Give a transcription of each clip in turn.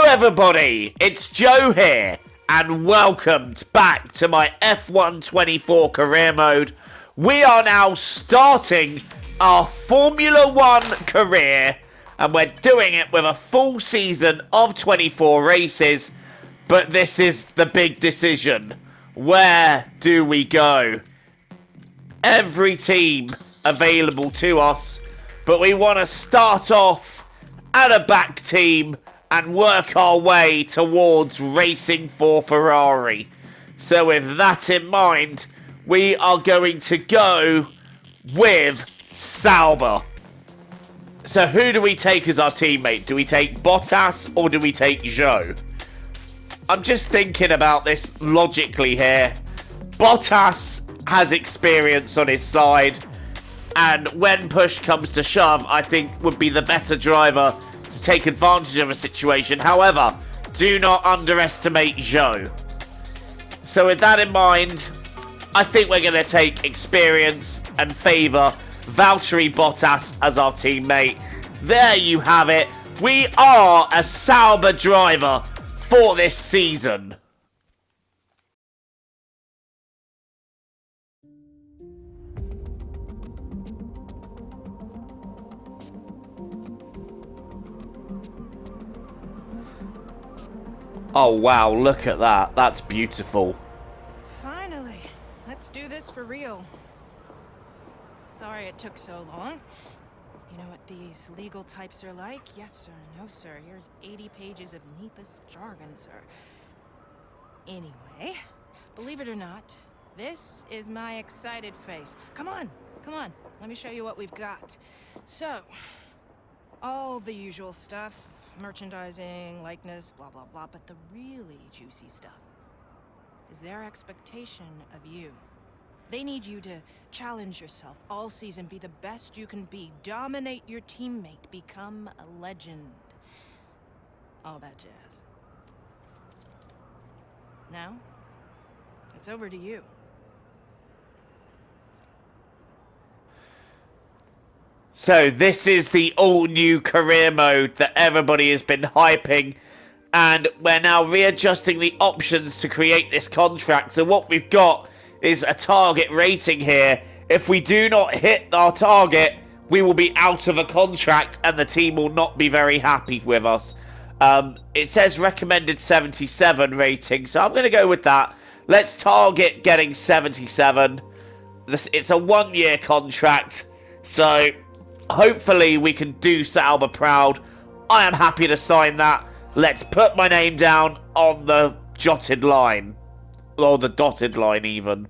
everybody, it's Joe here, and welcome back to my F1 24 career mode. We are now starting our Formula 1 career, and we're doing it with a full season of 24 races, but this is the big decision. Where do we go? Every team available to us, but we want to start off at a back team and work our way towards racing for Ferrari. So with that in mind, we are going to go with Sauber. So who do we take as our teammate? Do we take Bottas or do we take Zhou? I'm just thinking about this logically here. Bottas has experience on his side, and when push comes to shove, I think would be the better driver to take advantage of a situation. However, do not underestimate Zhou. So with that in mind, I think we're going to take experience and favour Valtteri Bottas as our teammate. There you have it. We are a Sauber driver for this season. Oh wow, look at that. That's beautiful. Finally. Let's do this for real. Sorry it took so long. You know what these legal types are like? Yes, sir. No, sir. Here's 80 pages of needless jargon, sir. Anyway, believe it or not, this is my excited face. Come on. Come on. Let me show you what we've got. So, all the usual stuff. Merchandising, likeness, blah, blah, blah. But the really juicy stuff is their expectation of you. They need you to challenge yourself all season, be the best you can be, dominate your teammate, become a legend. All that jazz. Now, it's over to you. So this is the all-new career mode that everybody has been hyping, and we're now readjusting the options to create this contract. So what we've got is a target rating here. If we do not hit our target, we will be out of a contract and the team will not be very happy with us. It says recommended 77 rating, so I'm going to go with that. Let's target getting 77. It's a 1-year contract, so hopefully we can do Sauber proud. I am happy to sign that. Let's put my name down on the jotted line. Or the dotted line even.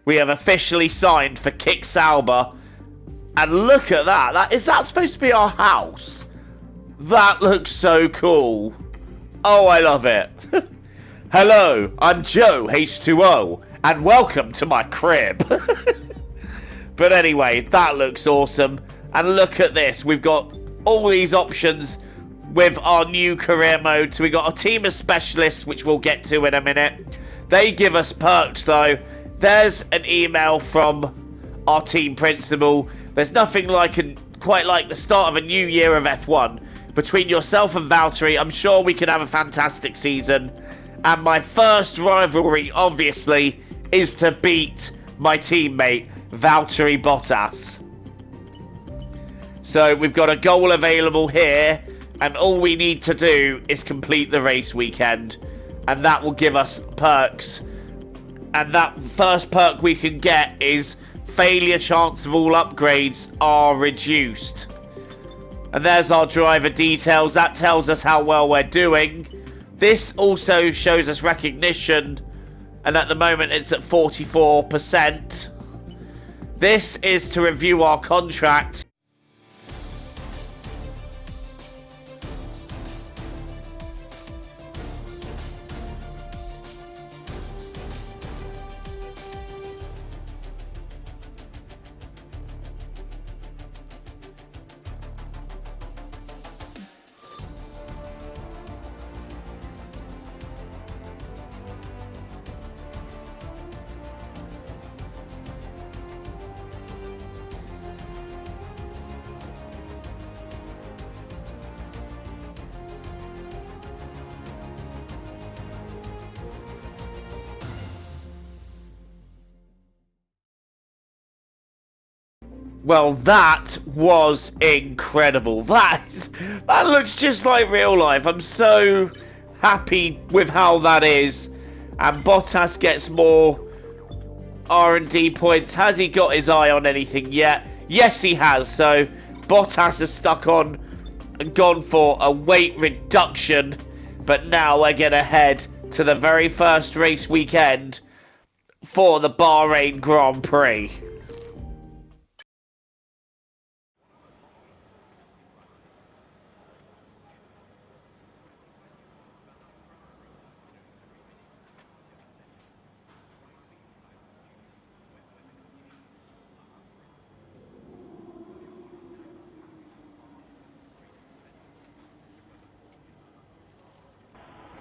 We have officially signed for Kick Sauber. And look at that. Is that supposed to be our house? That looks so cool. Oh, I love it. Hello, I'm Joe H2O. And welcome to my crib. But anyway, that looks awesome. And look at this. We've got all these options with our new career mode. So we've got a team of specialists, which we'll get to in a minute. They give us perks, though. There's an email from our team principal. There's nothing quite like the start of a new year of F1. Between yourself and Valtteri, I'm sure we can have a fantastic season. And my first rivalry, obviously, is to beat my teammate, Valtteri Bottas. So we've got a goal available here, and all we need to do is complete the race weekend, and that will give us perks. And that first perk we can get is failure chance of all upgrades are reduced. And there's our driver details. That tells us how well we're doing. This also shows us recognition, and at the moment it's at 44%. This is to review our contract. Well, that was incredible. That looks just like real life. I'm so happy with how that is. And Bottas gets more R&D points. Has he got his eye on anything yet? Yes, he has. So Bottas has stuck on and gone for a weight reduction. But now we're going to head to the very first race weekend for the Bahrain Grand Prix.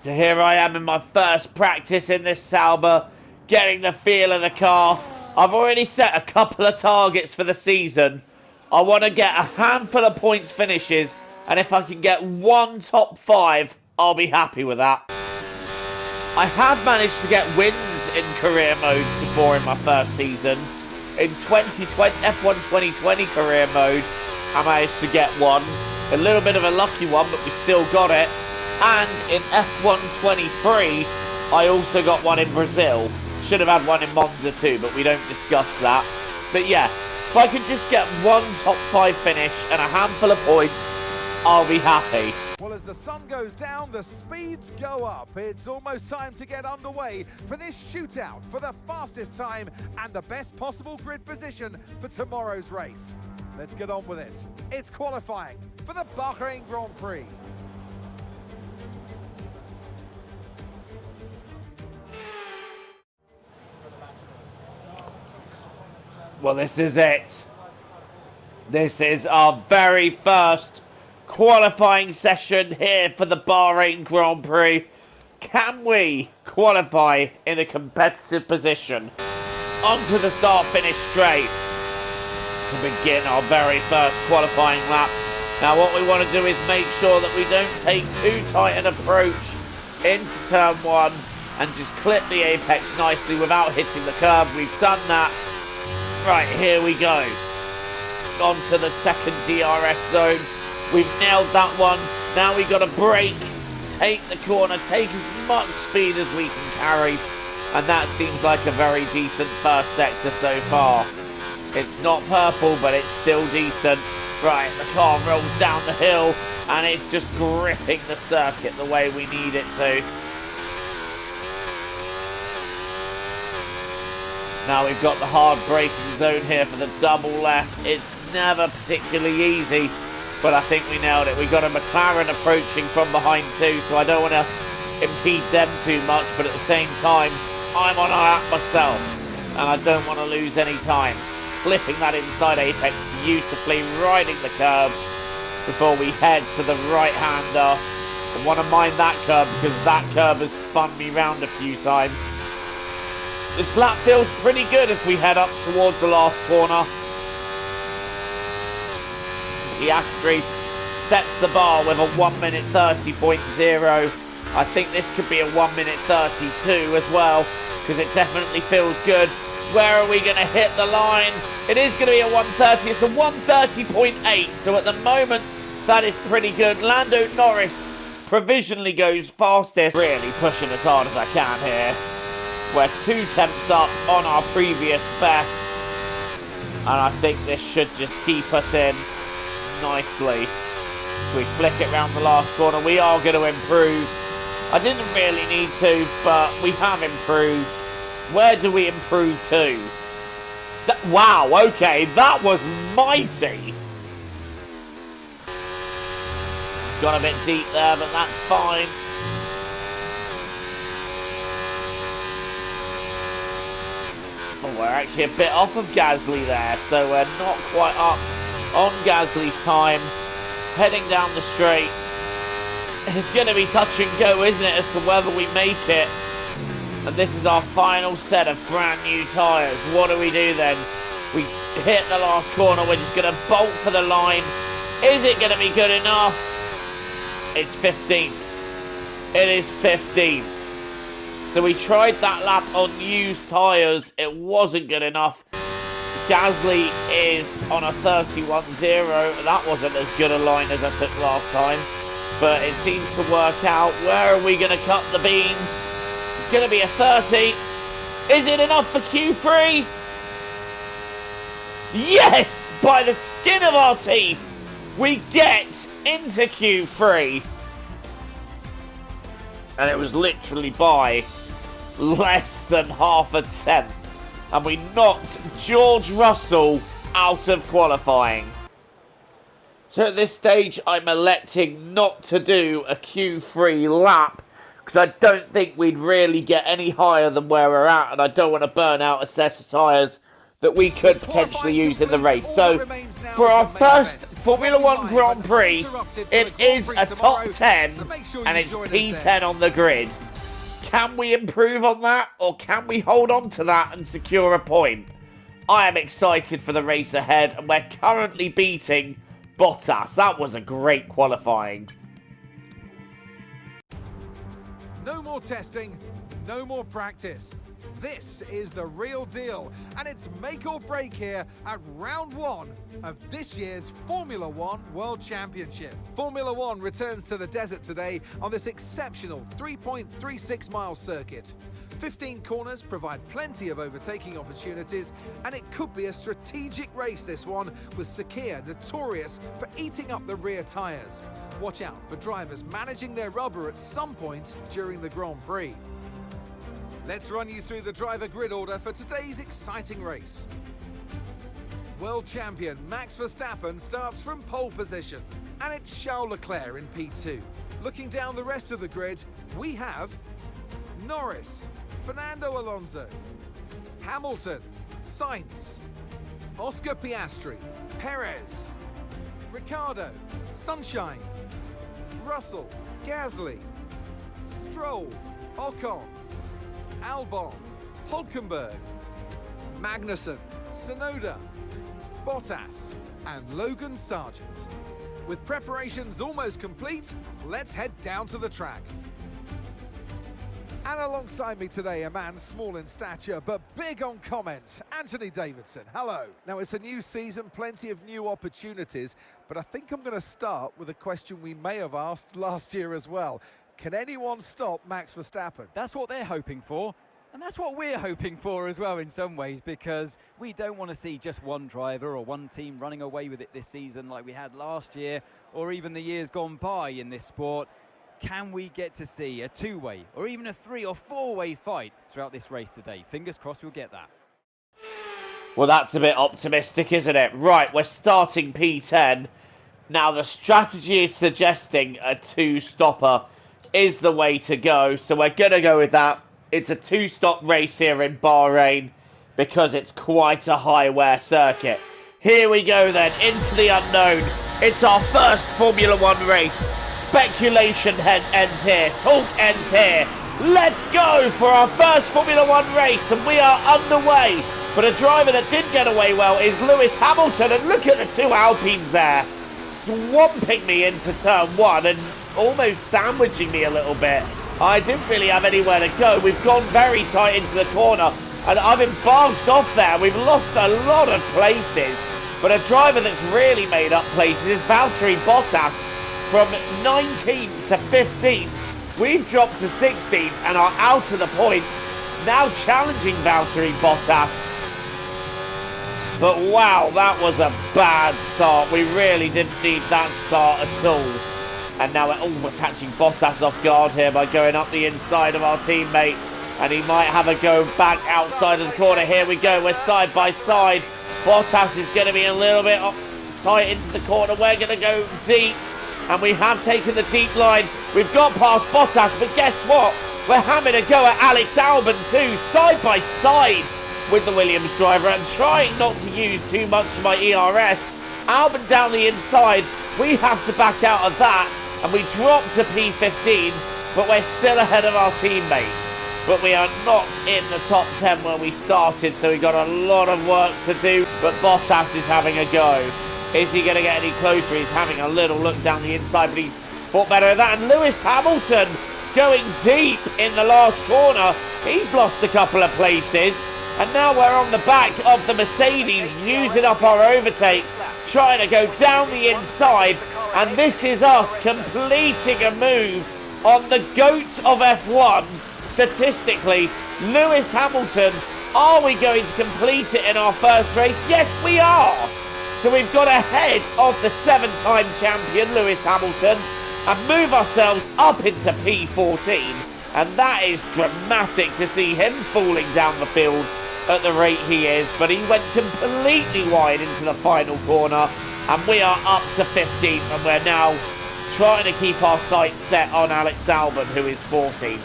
So here I am in my first practice in this Sauber, getting the feel of the car. I've already set a couple of targets for the season. I want to get a handful of points finishes, and if I can get one top 5, I'll be happy with that. I have managed to get wins in career modes before in my first season. In F1 2020 career mode, I managed to get one. A little bit of a lucky one, but we still got it. And in F1 23, I also got one in Brazil. Should have had one in Monza too, but we don't discuss that. But yeah, if I could just get one top 5 finish and a handful of points, I'll be happy. Well, as the sun goes down, the speeds go up. It's almost time to get underway for this shootout for the fastest time and the best possible grid position for tomorrow's race. Let's get on with it. It's qualifying for the Bahrain Grand Prix. Well, this is it. This is our very first qualifying session here for the Bahrain Grand Prix. Can we qualify in a competitive position? Onto the start-finish straight to begin our very first qualifying lap. Now what we want to do is make sure that we don't take too tight an approach into turn 1 and just clip the apex nicely without hitting the curb. We've done that. Right, here we go. Onto the second DRS zone. We've nailed that one. Now we've got to brake, take the corner, take as much speed as we can carry. And that seems like a very decent first sector so far. It's not purple, but it's still decent. Right, the car rolls down the hill, and it's just gripping the circuit the way we need it to. Now we've got the hard braking zone here for the double left. It's never particularly easy, but I think we nailed it. We've got a McLaren approaching from behind too, so I don't want to impede them too much, but at the same time, I'm on a lap myself, and I don't want to lose any time. Clipping that inside apex beautifully, riding the curb before we head to the right-hander. I want to mind that curb because that curb has spun me round a few times. This lap feels pretty good as we head up towards the last corner. Piastri sets the bar with a 1 minute 30.0. I think this could be a 1 minute 32 as well, because it definitely feels good. Where are we going to hit the line? It is going to be a 130. It's a 130.8. So at the moment, that is pretty good. Lando Norris provisionally goes fastest. Really pushing as hard as I can here. We're 2 tenths up on our previous best. And I think this should just keep us in nicely. So we flick it round the last corner. We are going to improve. I didn't really need to, but we have improved. Where do we improve to? Wow, okay, that was mighty. Got a bit deep there, but that's fine. Oh, we're actually a bit off of Gasly there, so we're not quite up on Gasly's time. Heading down the straight. It's going to be touch and go, isn't it, as to whether we make it. And this is our final set of brand new tyres. What do we do then? We hit the last corner. We're just going to bolt for the line. Is it going to be good enough? It's 15th. It is 15th. So we tried that lap on used tyres. It wasn't good enough. Gasly is on a 31.0. That wasn't as good a line as I took last time, but it seems to work out. Where are we going to cut the beam? It's going to be a 30. Is it enough for Q3? Yes! By the skin of our teeth, we get into Q3. And it was literally by less than half a tenth. And we knocked George Russell out of qualifying. So at this stage, I'm electing not to do a Q3 lap, because I don't think we'd really get any higher than where we're at, and I don't want to burn out a set of tyres that we could potentially use in the race. So for our first Formula 1 Grand Prix, it is a top 10, and it's P10 on the grid. Can we improve on that, or can we hold on to that and secure a point? I am excited for the race ahead, and we're currently beating Bottas. That was a great qualifying. No more testing, no more practice. This is the real deal, and it's make or break here at round 1 of this year's Formula 1 World Championship. Formula 1 returns to the desert today on this exceptional 3.36-mile circuit. 15 corners provide plenty of overtaking opportunities, and it could be a strategic race, this one, with Sakhir notorious for eating up the rear tyres. Watch out for drivers managing their rubber at some point during the Grand Prix. Let's run you through the driver grid order for today's exciting race. World champion Max Verstappen starts from pole position, and it's Charles Leclerc in P2. Looking down the rest of the grid, we have Norris, Fernando Alonso, Hamilton, Sainz, Oscar Piastri, Perez, Ricciardo, Sunshine, Russell, Gasly, Stroll, Ocon, Albon, Hulkenberg, Magnussen, Tsunoda, Bottas, and Logan Sargent. With preparations almost complete, let's head down to the track. And alongside me today, a man small in stature but big on comment, Anthony Davidson. Hello. Now, it's a new season, plenty of new opportunities, but I think I'm going to start with a question we may have asked last year as well. Can anyone stop Max Verstappen? That's what they're hoping for, and that's what we're hoping for as well in some ways, because we don't want to see just one driver or one team running away with it this season like we had last year or even the years gone by in this sport. Can we get to see a two-way or even a three- or four-way fight throughout this race today? Fingers crossed we'll get that. Well, that's a bit optimistic, isn't it? Right, we're starting P10. Now, the strategy is suggesting a two-stopper is the way to go, so we're going to go with that. It's a two-stop race here in Bahrain because it's quite a high-wear circuit. Here we go then, into the unknown. It's our first Formula 1 race. Speculation ends here, talk ends here. Let's go for our first Formula 1 race, and we are underway. But a driver that did get away well is Lewis Hamilton, and look at the two Alpines there, swamping me into turn 1 and almost sandwiching me a little bit. I didn't really have anywhere to go. We've gone very tight into the corner, and I've been barged off there. We've lost a lot of places, but a driver that's really made up places is Valtteri Bottas. From 19th to 15th, we've dropped to 16th and are out of the points, now challenging Valtteri Bottas. But wow, that was a bad start. We really didn't need that start at all. And now we're catching Bottas off guard here by going up the inside of our teammate. And he might have a go back outside of the corner. Here we go, we're side by side. Bottas is going to be a little bit tight into the corner. We're going to go deep. And we have taken the deep line. We've got past Bottas, but guess what? We're having a go at Alex Albon too, side by side with the Williams driver, and trying not to use too much of my ERS. Albon down the inside. We have to back out of that, and we drop to P15, but we're still ahead of our teammate. But we are not in the top 10 where we started, so we've got a lot of work to do. But Bottas is having a go. Is he going to get any closer? He's having a little look down the inside, but he's fought better than that. And Lewis Hamilton going deep in the last corner. He's lost a couple of places. And now we're on the back of the Mercedes, using up our overtake, trying to go down the inside. And this is us completing a move on the GOAT of F1. Statistically, Lewis Hamilton. Are we going to complete it in our first race? Yes, we are. So we've got ahead of the 7-time champion, Lewis Hamilton, and move ourselves up into P14. And that is dramatic to see him falling down the field at the rate he is. But he went completely wide into the final corner. And we are up to 15th. And we're now trying to keep our sights set on Alex Albon, who is 14th.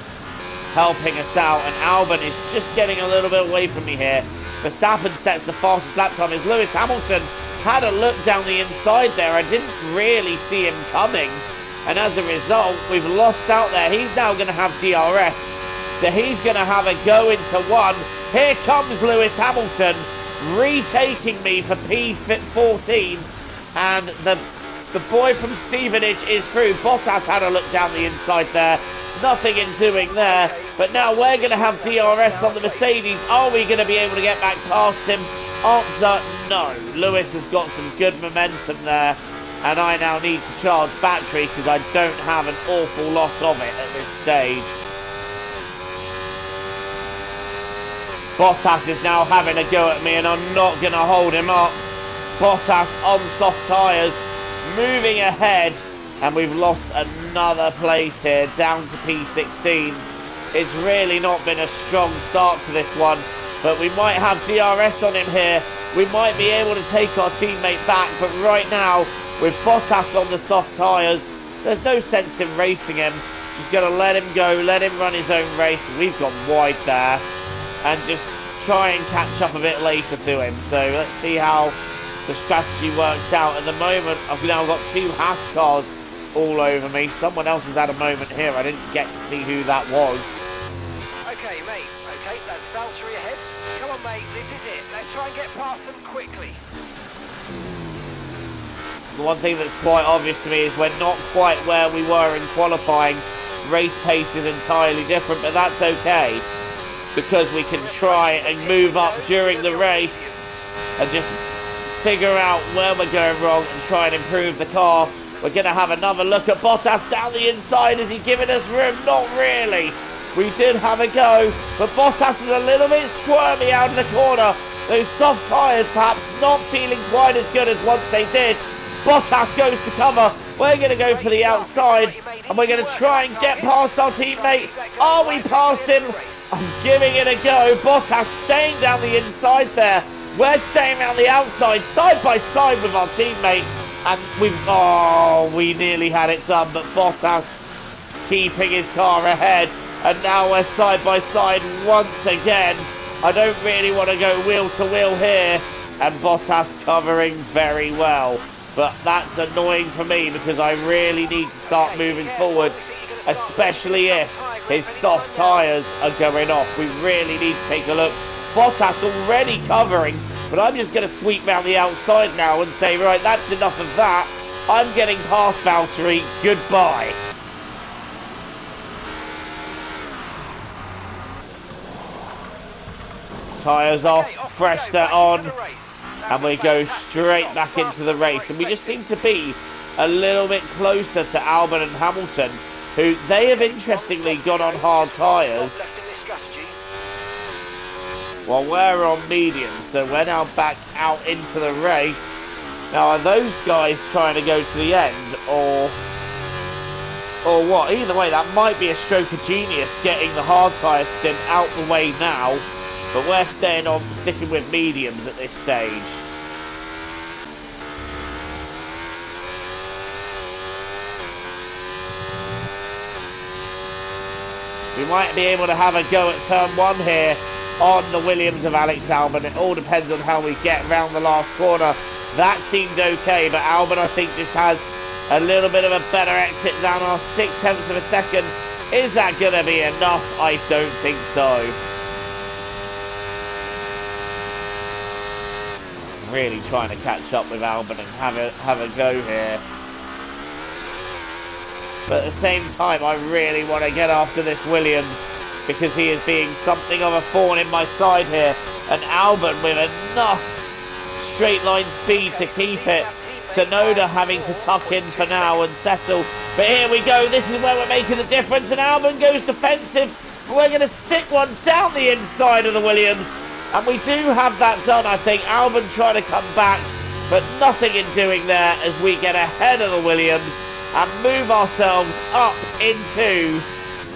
Helping us out. And Albon is just getting a little bit away from me here. Verstappen sets the fastest lap time as Lewis Hamilton had a look down the inside there. I didn't really see him coming. And as a result, we've lost out there. He's now going to have DRS. So he's going to have a go into one. Here comes Lewis Hamilton, retaking me for P14. And the boy from Stevenage is through. Bottas had a look down the inside there. Nothing in doing there. But now we're going to have DRS on the Mercedes. Are we going to be able to get back past him? Answer, no. Lewis has got some good momentum there. And I now need to charge battery because I don't have an awful lot of it at this stage. Bottas is now having a go at me and I'm not going to hold him up. Bottas on soft tyres, moving ahead. And we've lost another place here, down to P16. It's really not been a strong start to this one. But we might have DRS on him here. We might be able to take our teammate back. But right now, with Bottas on the soft tyres, there's no sense in racing him. Just going to let him go, let him run his own race. We've gone wide there. And just try and catch up a bit later to him. So let's see how the strategy works out. At the moment, I've now got 2 Haas cars all over me. Someone else has had a moment here. I didn't get to see who that was. Okay, mate. Okay, that's Valtteri ahead. Come on, mate. This is it. Let's try and get past them quickly. The one thing that's quite obvious to me is we're not quite where we were in qualifying. Race pace is entirely different, but that's okay. Because we can try and move up during the race and just figure out where we're going wrong and try and improve the car. We're going to have another look at Bottas down the inside. Is he giving us room? Not really. We did have a go, but Bottas is a little bit squirmy out of the corner. Those soft tyres perhaps not feeling quite as good as once they did. Bottas goes to cover. We're going to go for the outside, and we're going to try and get past our teammate. Are we past him? I'm giving it a go. Bottas staying down the inside there. We're staying around the outside, side by side with our teammate. And we nearly had it done, but Bottas keeping his car ahead. And now we're side by side once again. I don't really want to go wheel to wheel here. And Bottas covering very well. But that's annoying for me because I really need to start moving forward. Especially if his soft tyres are going off. We really need to take a look. Bottas already covering. But I'm just going to sweep round the outside now and say, right, that's enough of that. I'm getting past Valtteri. Goodbye. Tyres off, fresh set on, and we go straight back into the race. And we just seem to be a little bit closer to Albon and Hamilton, who they have interestingly gone on hard tyres. While we're on medium, so we're now back out into the race. Now, are those guys trying to go to the end, or what? Either way, that might be a stroke of genius, getting the hard tyre stint out the way now. But we're sticking with mediums at this stage. We might be able to have a go at turn 1 here on the Williams of Alex Albon. It all depends on how we get around the last corner. That seemed okay, but Albon, I think, just has a little bit of a better exit down our 0.6 of a second. Is that going to be enough? I don't think so. Really trying to catch up with Albon and have a go here. But at the same time, I really want to get after this Williams, because he is being something of a thorn in my side here. And Albon with enough straight line speed to keep it. Tsunoda having to tuck in for now and settle. But here we go. This is where we're making the difference. And Albon goes defensive. We're going to stick one down the inside of the Williams. And we do have that done, I think. Albon trying to come back, but nothing in doing there as we get ahead of the Williams and move ourselves up into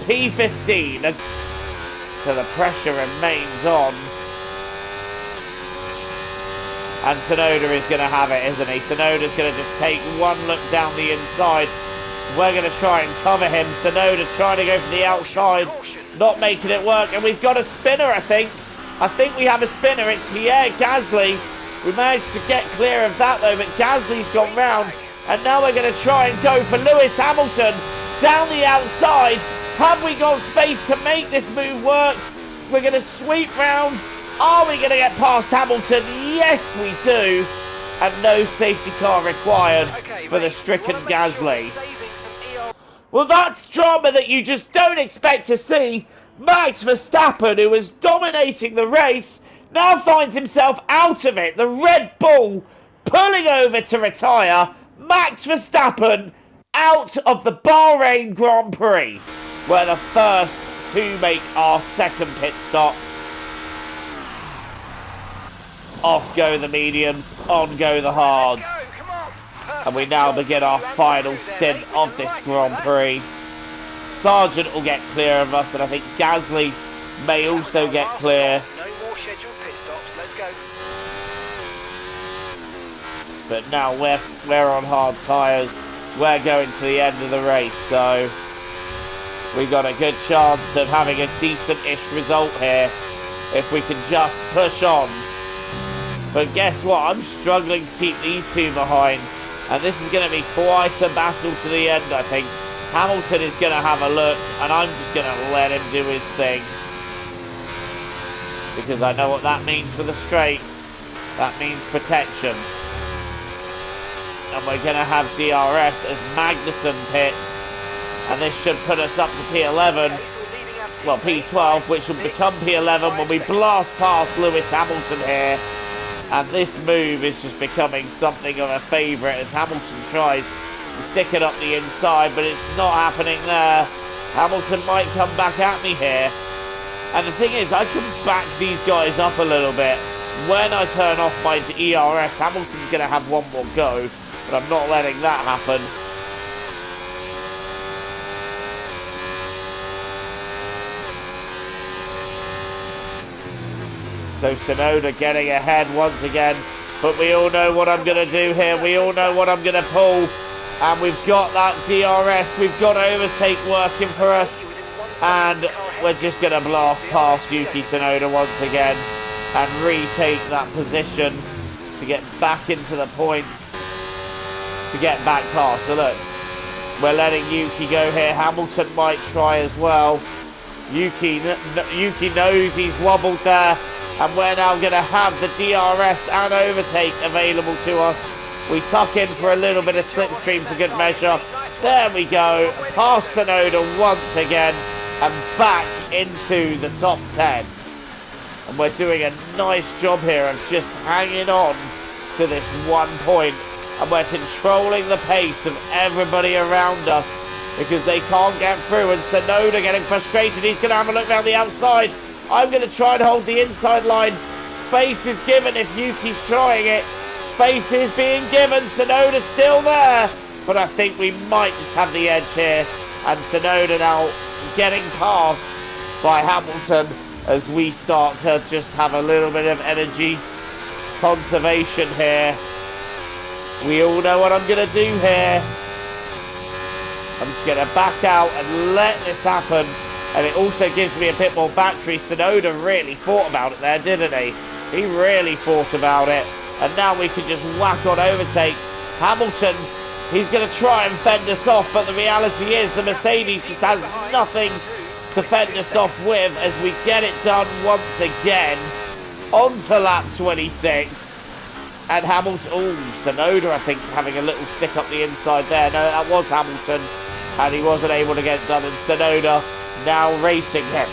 P15. So the pressure remains on. And Tsunoda is going to have it, isn't he? Tsunoda's going to just take one look down the inside. We're going to try and cover him. Tsunoda trying to go for the outside, not making it work. And we've got a spinner, I think. I think we have a spinner. It's Pierre Gasly. We managed to get clear of that, though, but Gasly's gone round. And now we're going to try and go for Lewis Hamilton down the outside. Have we got space to make this move work? We're going to sweep round. Are we going to get past Hamilton? Yes, we do. And no safety car required for the stricken Gasly. Well, that's drama that you just don't expect to see. Max Verstappen, who was dominating the race, now finds himself out of it. The Red Bull pulling over to retire. Max Verstappen out of the Bahrain Grand Prix. We're the first to make our second pit stop. Off go the mediums, on go the hards. And we now begin our final stint of this Grand Prix. Sargent will get clear of us, and I think Gasly may also get clear. No more scheduled pit stops, let's go. But now we're on hard tyres. We're going to the end of the race, so we've got a good chance of having a decent-ish result here if we can just push on. But guess what? I'm struggling to keep these two behind. And this is going to be quite a battle to the end, I think. Hamilton is going to have a look, and I'm just going to let him do his thing. Because I know what that means for the straight. That means protection. And we're going to have DRS as Magnussen pits. And this should put us up to P11. Well, P12, which will become P11 when we blast past Lewis Hamilton here. And this move is just becoming something of a favourite as Hamilton tries to stick it up the inside, but it's not happening there. Hamilton might come back at me here. And the thing is, I can back these guys up a little bit. When I turn off my ERS, Hamilton's going to have one more go, but I'm not letting that happen. So Tsunoda getting ahead once again, but we all know what I'm going to do here. We all know what I'm going to pull, and we've got that DRS. We've got overtake working for us, and we're just going to blast past Yuki Tsunoda once again and retake that position to get back into the points, to get back past. So look, we're letting Yuki go here. Hamilton might try as well. Yuki knows he's wobbled there. And we're now going to have the DRS and overtake available to us. We tuck in for a little bit of slipstream for good measure. There we go. Past Tsunoda once again. And back into the top 10. And we're doing a nice job here of just hanging on to this 1 point. And we're controlling the pace of everybody around us, because they can't get through. And Tsunoda getting frustrated. He's going to have a look around the outside. I'm going to try and hold the inside line. Space is given if Yuki's trying it. Space is being given. Tsunoda's still there. But I think we might just have the edge here. And Tsunoda now getting passed by Hamilton as we start to just have a little bit of energy conservation here. We all know what I'm going to do here. I'm just going to back out and let this happen. And it also gives me a bit more battery. Tsunoda really thought about it there, didn't he? He really thought about it. And now we can just whack on overtake. Hamilton, he's going to try and fend us off, but the reality is the Mercedes just has nothing to fend us off with as we get it done once again. On to lap 26. And Hamilton, Tsunoda, I think, having a little stick up the inside there. No, that was Hamilton. And he wasn't able to get it done. And Tsunoda now racing him.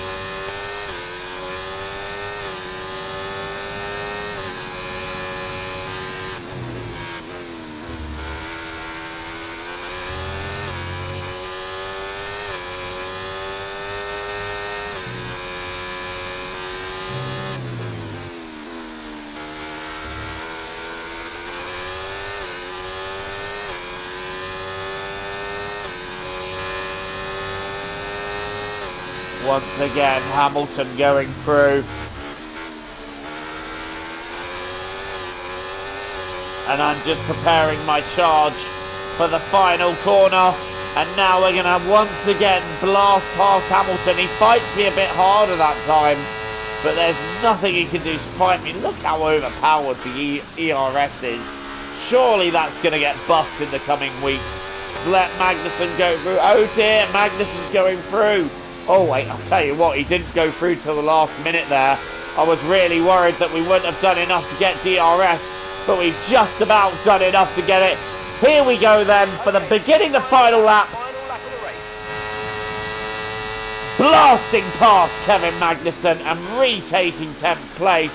once again, Hamilton going through. And I'm just preparing my charge for the final corner. And now we're going to once again blast past Hamilton. He fights me a bit harder that time, but there's nothing he can do to fight me. Look how overpowered the ERS is. Surely that's going to get buffed in the coming weeks. Let Magnussen go through. Oh dear, Magnussen's going through. Oh wait, I'll tell you what, he didn't go through till the last minute there. I was really worried that we wouldn't have done enough to get DRS, but we've just about done enough to get it. Here we go then, for the beginning, the final lap. Final lap of the race. Blasting past Kevin Magnussen and retaking 10th place.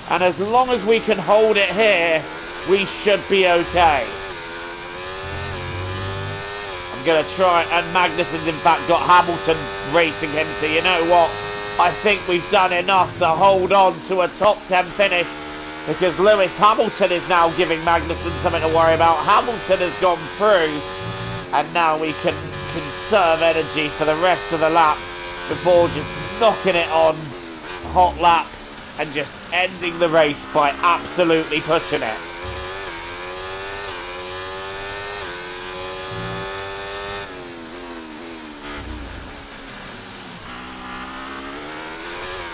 And as long as we can hold it here, we should be okay. I'm going to try, and Magnussen's in fact got Hamilton racing him, so you know what? I think we've done enough to hold on to a top 10 finish, because Lewis Hamilton is now giving Magnussen something to worry about. Hamilton has gone through, and now we can conserve energy for the rest of the lap before just knocking it on hot lap and just ending the race by absolutely pushing it.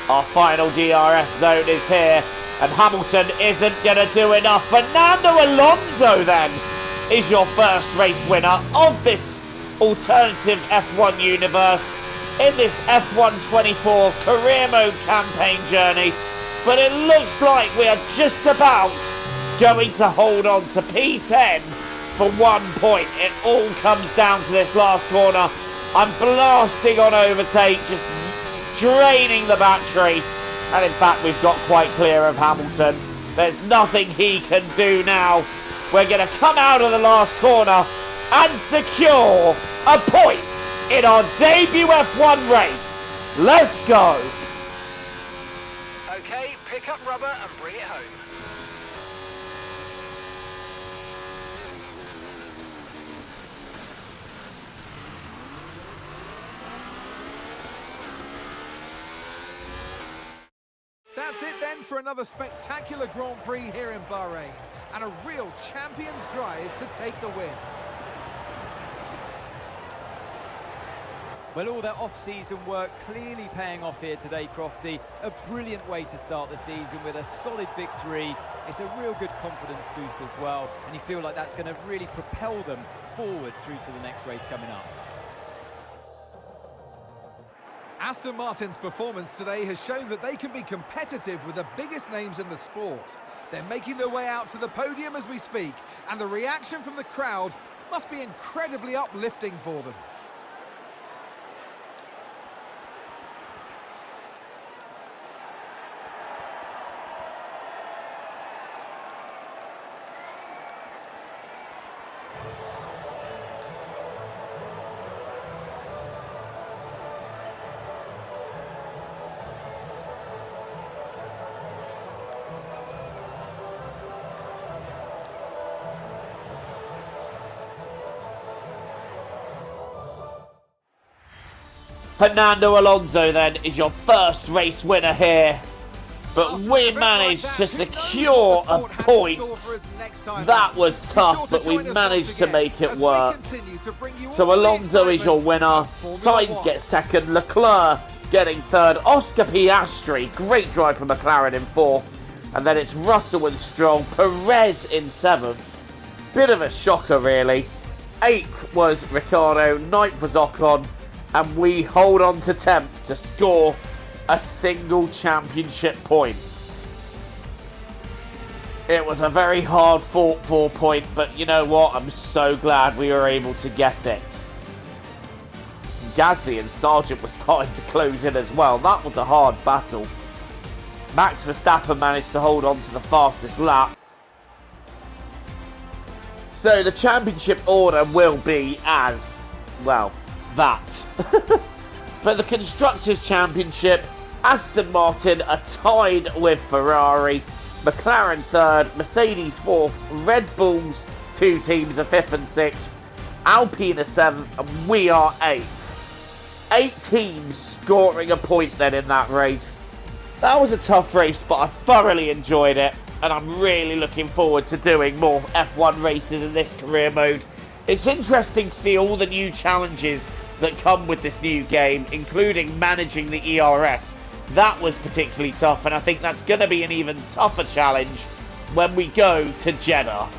Our final DRS zone is here, and Hamilton isn't going to do enough. Fernando Alonso then is your first race winner of this alternative F1 universe in this F1 24 career mode campaign journey. But it looks like we are just about going to hold on to P10 for 1 point. It all comes down to this last corner. I'm blasting on overtake, just draining the battery, and in fact we've got quite clear of Hamilton. There's nothing he can do now. We're going to come out of the last corner and secure a point in our debut F1 race. Let's go. Okay, pick up rubber and bring it home. That's it then for another spectacular Grand Prix here in Bahrain, and a real champion's drive to take the win. Well, all that off-season work clearly paying off here today, Crofty. A brilliant way to start the season with a solid victory. It's a real good confidence boost as well, and you feel like that's going to really propel them forward through to the next race coming up. Aston Martin's performance today has shown that they can be competitive with the biggest names in the sport. They're making their way out to the podium as we speak, and the reaction from the crowd must be incredibly uplifting for them. Fernando Alonso then is your first race winner here, but we managed to secure a point. That was tough, but we managed to make it work. So Alonso is your winner, Sainz gets second, Leclerc getting third, Oscar Piastri, great drive from McLaren in fourth, and then it's Russell and Stroll, Perez in seventh. Bit of a shocker really. Eighth was Ricciardo, ninth was Ocon, and we hold on to 10th to score a single championship point. It was a very hard fought 4 point, but you know what? I'm so glad we were able to get it. Gasly and Sargent were starting to close in as well. That was a hard battle. Max Verstappen managed to hold on to the fastest lap. So the championship order will be as, well, that. But the Constructors' Championship, Aston Martin are tied with Ferrari, McLaren third, Mercedes fourth, Red Bulls, two teams are fifth and sixth, Alpine are seventh, and we are eighth. 8 teams scoring a point then in that race. That was a tough race, but I thoroughly enjoyed it, and I'm really looking forward to doing more F1 races in this career mode. It's interesting to see all the new challenges that come with this new game, including managing the ERS. That was particularly tough, and I think that's going to be an even tougher challenge when we go to Jeddah.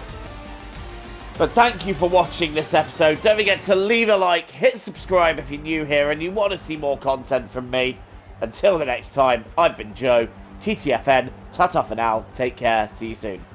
But thank you for watching this episode. Don't forget to leave a like, hit subscribe if you're new here and you want to see more content from me. Until the next time, I've been Joe, TTFN, ta-ta for now, take care, see you soon.